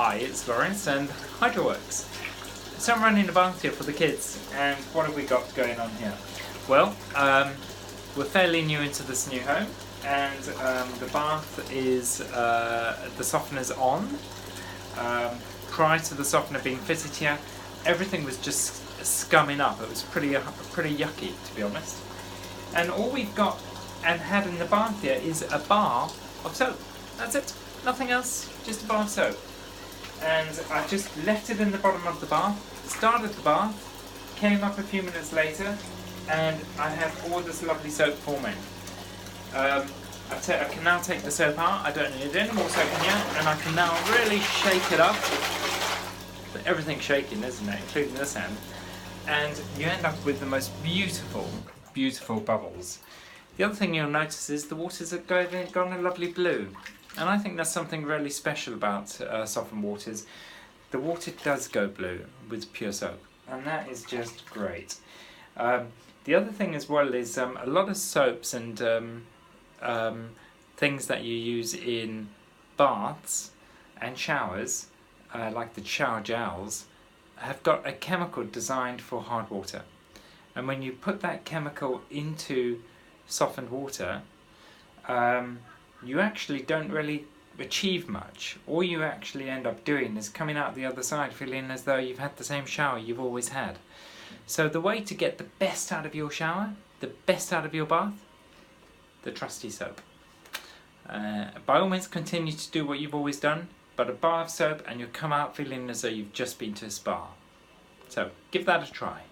Hi, it's Lawrence and HydroWorks. So I'm running a bath here for the kids, and what have we got going on here? Well, we're fairly new into this new home, and the bath is, the softener's on. Prior to the softener being fitted here, everything was just scumming up. It was pretty yucky, to be honest. And all we've got and had in the bath here is a bar of soap. That's it, nothing else, just a bar of soap. And I just left it in the bottom of the bath, started the bath, came up a few minutes later, and I have all this lovely soap forming. I can now take the soap out. I don't need any more soap in here, and I can now really shake it up. Everything's shaking, isn't it, including this end. And you end up with the most beautiful, beautiful bubbles. The other thing you'll notice is the waters have gone a lovely blue. And I think that's something really special about softened waters. The water does go blue with pure soap, and that is just great. The other thing as well is a lot of soaps and things that you use in baths and showers, like the shower gels, have got a chemical designed for hard water. And when you put that chemical into softened water, you actually don't really achieve much. All you actually end up doing is coming out the other side feeling as though you've had the same shower you've always had. So the way to get the best out of your shower, the best out of your bath, the trusty soap. By all means continue to do what you've always done, but a bar of soap and you'll come out feeling as though you've just been to a spa. So give that a try.